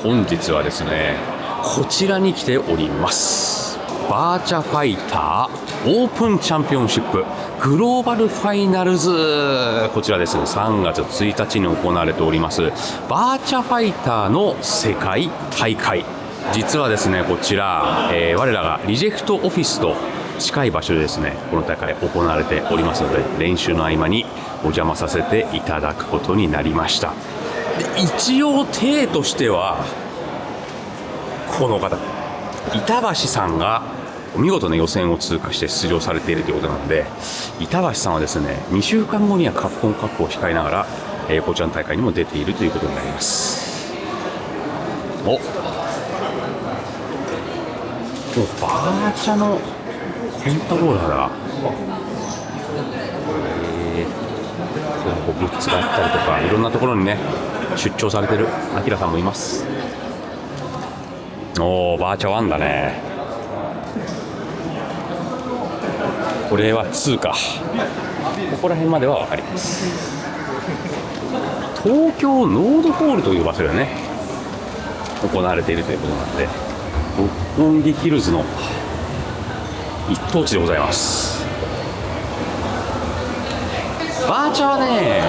本日はですね、こちらに来ております。バーチャファイターオープンチャンピオンシップグローバルファイナルズ、こちらですね、3月1日に行われておりますバーチャファイターの世界大会。実はですね、こちら、我らがリジェクトオフィスと近い場所でですね、この大会行われておりますので、練習の合間にお邪魔させていただくことになりました。で、一応体としてはこの方、板橋さんが見事な予選を通過して出場されているということなので、板橋さんはですね、2週間後にはカプコンカップを控えながら、こちらの大会にも出ているということになります。バーチャのコントローラーだ。グッズがあったりとか、いろんなところにね出張されてるアキラさんもいます。バーチャ1だね。これは2か。ここら辺までは分かります。東京ノードホールという場所でね行われているということなので、六本木ヒルズの一等地でございます。バーチャはね、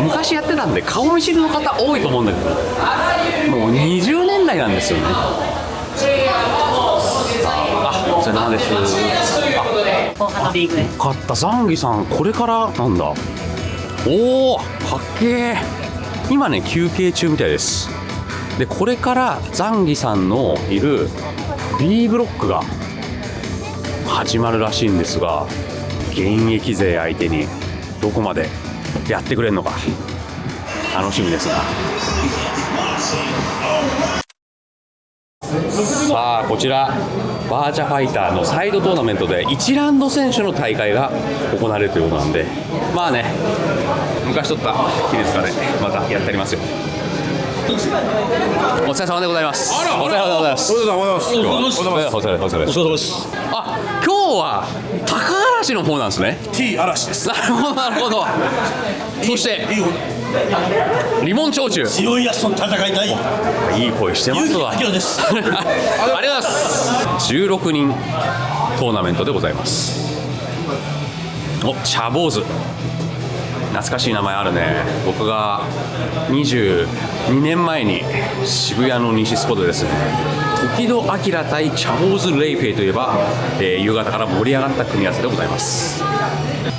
昔やってたんで顔見知りの方多いと思うんだけど、もう20年代なんですよね。お疲れ様です。後半のリーグで勝ったザンギさん、これからなんだ。かっけー。今ね休憩中みたいです。で、これからザンギさんのいる B ブロックが始まるらしいんですが、現役勢相手にどこまでやってくれるのか楽しみですが、さあこちらバーチャファイターのサイドトーナメントで1ラウンド選手の大会が行われるということなんで、まあね、昔取った記念塚でまたやってありますよ。お疲れ様でございます。お疲れ様でございます。お疲れ様でございます。あ、今日は高嵐の方なんですね。 T 嵐です。なるほどなるほど。そしてリモン長州、強いやつと戦いたい。いい声してますわ。結城明です。ありがとうございます。16人トーナメントでございます。チャボーズ、懐かしい名前あるね。僕が22年前に渋谷の西スポットですね、時戸明対チャボーズレイフェイといえば、夕方から盛り上がった組み合わせでございます。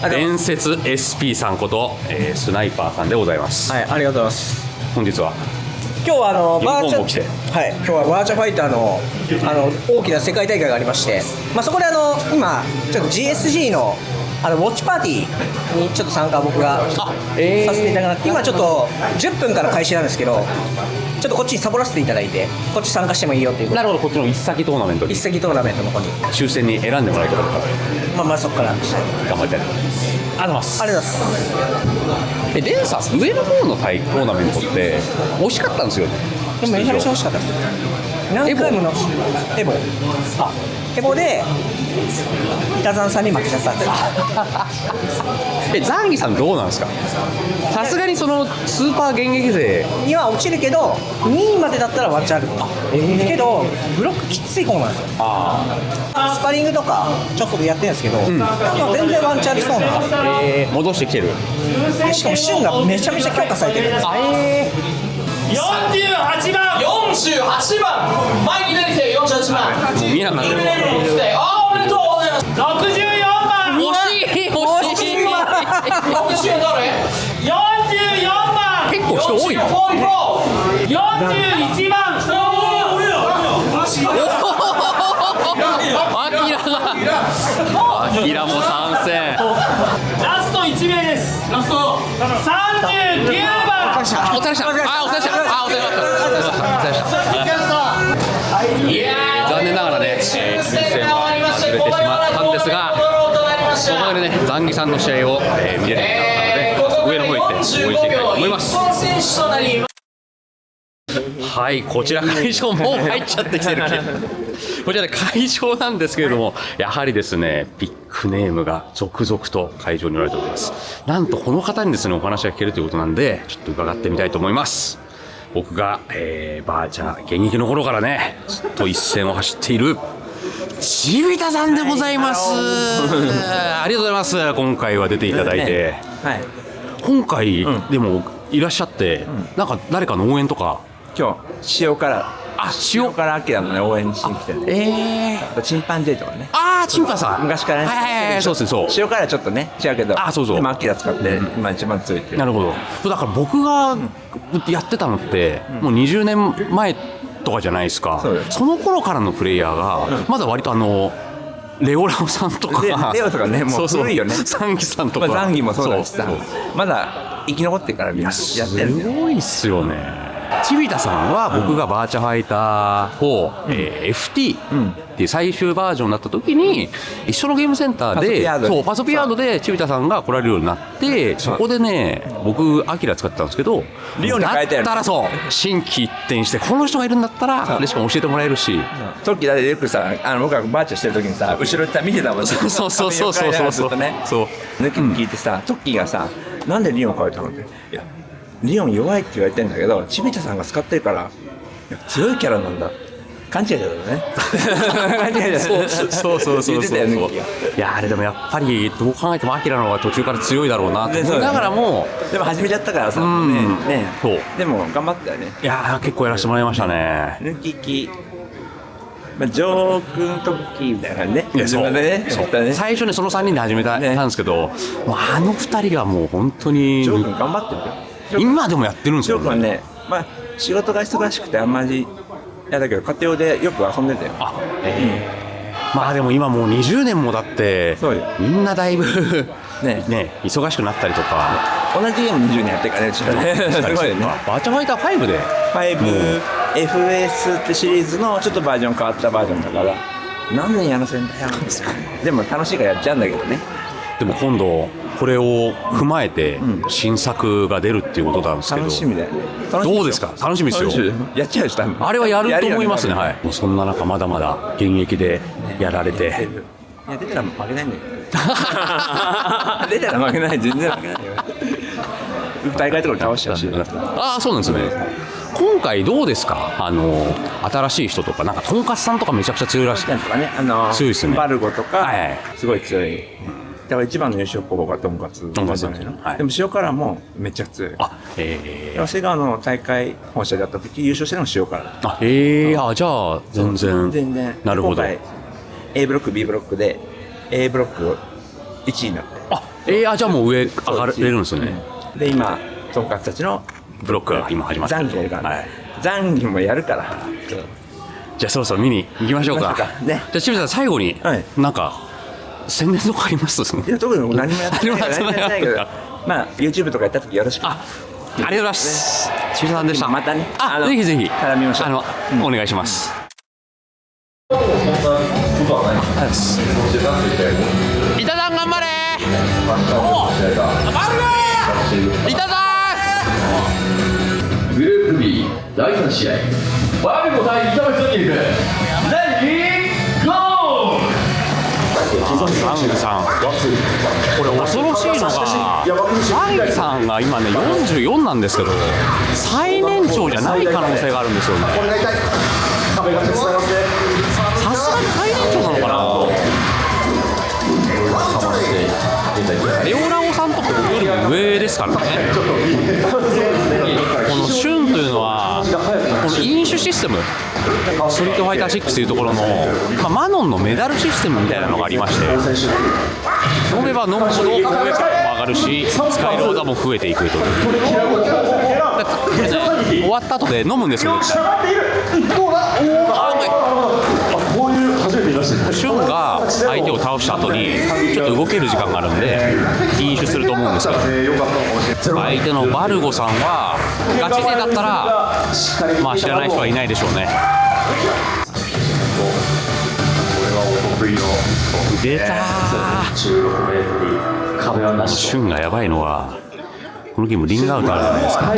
伝説 SP さんこと、スナイパーさんでございます。はい、ありがとうございます。本日は今日はバーチャ、ユニフォームを着て、はい、今日はバーチャファイターの大きな世界大会がありまして、そこで今ちょっと GSG のウォッチパーティーにちょっと参加僕がさせていただき、今ちょっと10分から開始なんですけど、ちょっとこっちにサボらせていただいて、こっち参加してもいいよっていうこと。なるほど、こっちの一先トーナメントに一石トーナメントの方に抽選に選んでもらえることからそこから頑張りたいと思います。ありがとうございます。ありがとうございます。レンさん、上の方のトーナメントって惜しかったんですよね。でもめちゃめちゃ惜しかったです。何回ものエボで板山さんに負けちゃったんです。ザンギさんどうなんですか。さすがにそのスーパー現役勢には落ちるけど、2位までだったらワンチャンある。けどブロックきつい方なんですよ。スパリングとかちょっとやってるんですけど、全然ワンチャンありそうなんです。戻してきてる。しかもシュンがめちゃめちゃ強化されてるんです。48番前に出てきて48番見えなくなってる。おめでとうございます。64番惜しい64誰44番結構人多いな。41番アキラも参戦。ラスト1名です。ラスト39番お疲れ様でした。お疲れ様でした。いやー、残念ながらね、抽選は外れてしまったんですが、そこでね、ザンギさんの試合を、見れるようになったので、上の方行って応援していきたいと思います。はい、こちら会場もう入っちゃってきてるけどこちらで会場なんですけれども、やはりですね、ビッグネームが続々と会場におられております。なんとこの方にですね、お話が聞けるということなんで、ちょっと伺ってみたいと思います。僕が、バーチャ現役の頃からねずっと一線を走っているチビタさんでございます、ありがとうございます。今回は出ていただいて、はい、今回、でもいらっしゃって、なんか誰かの応援とか。今日塩辛塩辛アキラのね応援しに来てて、あとチンパンジーとかね、チンパさん昔からね、はいそうですそう。塩辛はちょっとね違うけど、そうそう、でもアキラ使って今一番強いっていう。なるほど。だから僕がやってたのって、もう20年前とかじゃないですか。その頃からのプレイヤーが、まだ割とレオラオさんとかレオとかね、もう古いよね。ザンギさんとか、ザンギもそうだしさ、まだ生き残ってからみんなやってるんだよ。すごいっすよね。チビタさんは僕がバーチャファイター4、FT っていう最終バージョンになった時に一緒のゲームセンターでパソピアードでチビタさんが来られるようになって、そこでね僕アキラ使ってたんですけど、リオに変えたよね。だったらそう心機一転してこの人がいるんだったらしかも教えてもらえるし、トッキーだってよくさ僕がバーチャしてる時にさ後ろでさ見てたもんね。そう抜きに聞いてさ、トッキーがさなんでリオン変えたのって、いやリオン弱いって言われてんだけどチビタさんが使ってるから強いキャラなんだ、勘違いだよね。勘違いだよね。そう言ってたよね。いやあれでもやっぱりどう考えてもアキラの方が途中から強いだろうなと思いながらも、でも始めちゃったからさ、ねでも頑張ったよね。いや結構やらせてもらいましたね。抜ききジョー君トッキーみたいな感じね。最初ねその3人で始めたんですけど、あの2人がもう本当にジョー君頑張ってるよ。今でもやってるんですよ。ジョー君ね、仕事が忙しくてあんまりだけど家庭でよく遊んでたよ。でも今もう20年もだってみんなだいぶね忙しくなったりとか、同じゲーム20年やってるからね、うちらね。すごいよね。バーチャファイター5で 5FS ってシリーズのちょっとバージョン変わったバージョンだから何年やらせんだよ。でも楽しいからやっちゃうんだけどね。でも今度これを踏まえて新作が出るっていうことなんですけど、楽しみだよね。どうですか？楽しみですよ。やっちゃうでしょ多分。あれはやると思いますね。はい。もうそんな中まだまだ現役でやられて、いや出たら負けないんだよ。出たら負けない、全然負けないよ。大会とかで倒しちゃうし。そうなんですね。今回どうですか？新しい人とかなんかとんかつさんとかめちゃくちゃ強いらしい。なんとかね、強いですね。バルゴとかすごい強い。だから一番の優勝候補がとんかつじゃないの。でも塩辛もめっちゃ強い。瀬川の大会本社でやった時優勝してるのも塩辛。じゃあ全然なるほど。 A ブロック B ブロックで A ブロック1位になって、じゃあもう上上がれるんですよね。で今とんかつたちのブロックが今始まってザンギやるから、ザンギもやるから。じゃあそろそろ見に行きましょうか。じゃあ清水さん最後になんか宣伝とかあります？いや特に何もやってないけどYouTube とかやった時よろしく。ありがとうございます。清水さんでした。またね、ぜひぜひ絡みましょう。お願いします。板さん頑張れ板さん。グループ B 第3試合バルゴ対板橋トニークレディーゴー。ザンギさんこれ恐ろしいのがザンギさんが今ね44なんですけど最年長じゃない可能性があるんですよね。さすがに最年長なのかな。レオラオさんとか僕よりも上ですからね。このシュンというのはこの飲酒システムストリートファイター6というところの、マノンのメダルシステムみたいなのがありまして、飲めば飲むほど上からも上がるし使える技も増えていくという。終わった後で飲むんですけど、シュンが相手を倒した後にちょっと動ける時間があるんで飲酒すると思うんですけど、相手のバルゴさんはガチ勢だったら知らない人はいないでしょうね。出たー。シュンがやばいのはこのゲームリングアウトあるじゃないですか。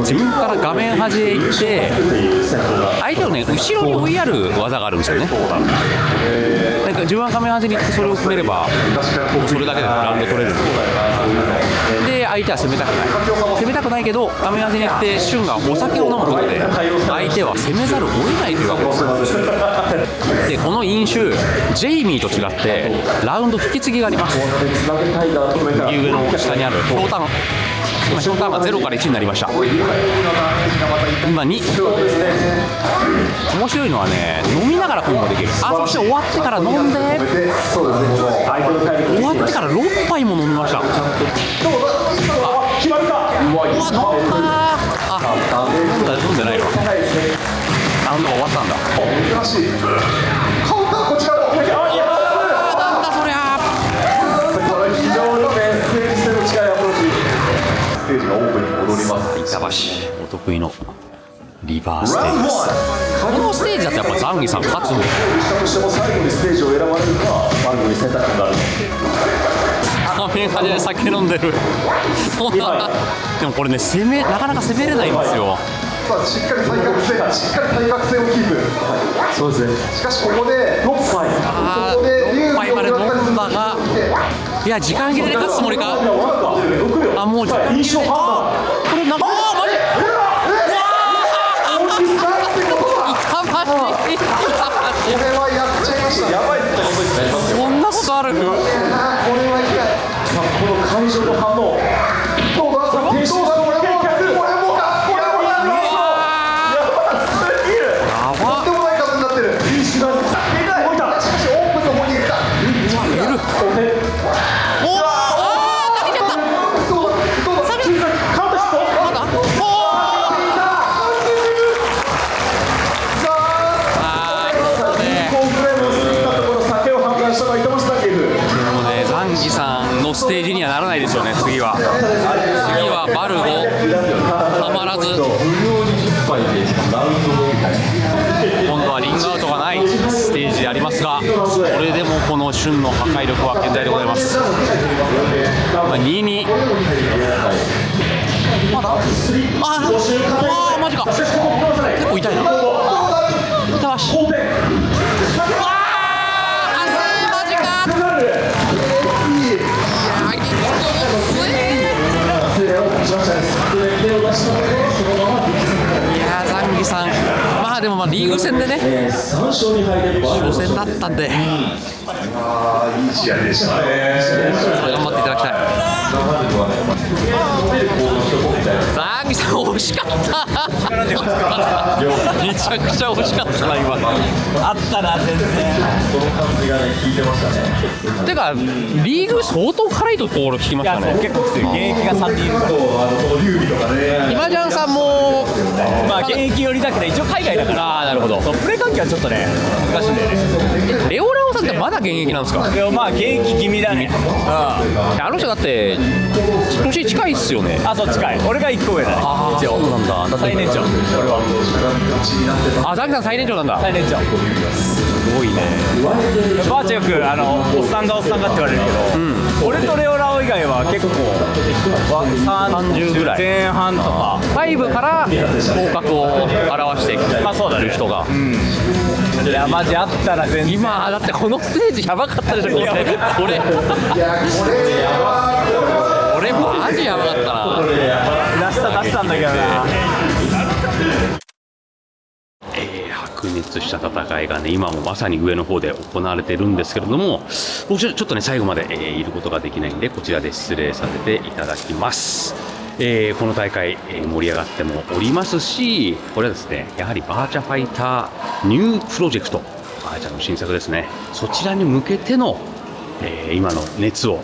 自分から画面端へ行って相手をね後ろに追いやる技があるんですよね。なんか自分は画面端に行ってそれを決めればそれだけでラウンド取れるんで、相相手は攻めたくないけど、アメアジによってシュンがお酒を飲むことで相手は攻めざるを得ないというわけです。でこの飲酒ジェイミーと違ってラウンド引き継ぎがあります。右上の下にあるヒョウタン、今ヒョウタンが0から1になりました。今2。面白いのはね、飲みながらコンボできる。そして終わってから飲んで、終わってから6杯も飲みました。決まるか。飲んでないわ。ラウンドが終わったんだ。こちらも。なんだそりゃ。非常にステージ性の近いアプローチ。ステージがオープンに戻ります。板橋お得意のリバーステージです。このステージだとやっぱザンギさん勝つんで。としても最後にステージを選ばれるか、番組選択肢がある。アメリカで酒飲んでる。でもこれね、なかなか攻めれないんですよ。さあ、しっかり対角線をキープ。そうですね。しかしここで6杯。ここで6杯まで飲んだが、いや時間切れで勝つつもりか。もう時間切れで。これなんかマジ。これはやっちゃいました。やばいですね。そんなことある？これは痛い。さあ、この会場の反応。どうだ？これもステージにはならないですよね。次はバルゴたまらず、今度はリングアウトがないステージでありますが、それでもこのシュンの破壊力は健在でございます。2-2。まだマジか。結構痛いな。板橋ザンギさん、でもリーグ戦でね、初戦だったんで、いい試合でしたね。頑張っていただきたい。ザンギさん惜しかっためちゃくちゃ惜しかったな今。あったな全然。その感じがね効いてましたね。てかリーグ相当辛いところ聞きましたね。結構きつい。現役が3人いるから。劉備とかね。今ジャンさんも現役寄りだけど一応海外だから。なるほど。プレー環境はちょっとね難しいんだよね。レオさんってまだ現役なんですか？でも現役気味だね。あの人だって年近いっすよね。そう近い。俺が1個上だね。そうなんだ。最年長。俺は。ザンギさん最年長なんだ。最年長。すごいね。ばあちゃんよくおっさんがって言われるけど、俺とレオラオ以外は結構30ぐらい前半とか5から合格を表してる人が、いやマジあったら全然。今だってこのステージやばかったでしょ。これマジやばかったな。出したんだけどな。白熱した戦いがね今もまさに上の方で行われているんですけれども、僕ちょっとね最後まで、いることができないんでこちらで失礼させていただきます。この大会、盛り上がってもおりますし、これはですねやはりバーチャファイターニュープロジェクト、バーチャの新作ですね、そちらに向けての、今の熱を、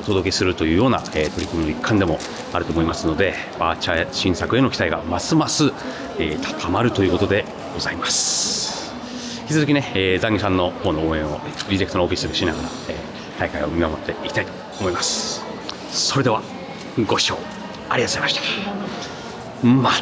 お届けするというような、取り組みの一環でもあると思いますので、バーチャ新作への期待がますます、高まるということでございます。引き続きね、ザンギさんの方の応援をリジェクトのオフィスでしながら、大会を見守っていきたいと思います。それではご視聴ありがとうございました。また。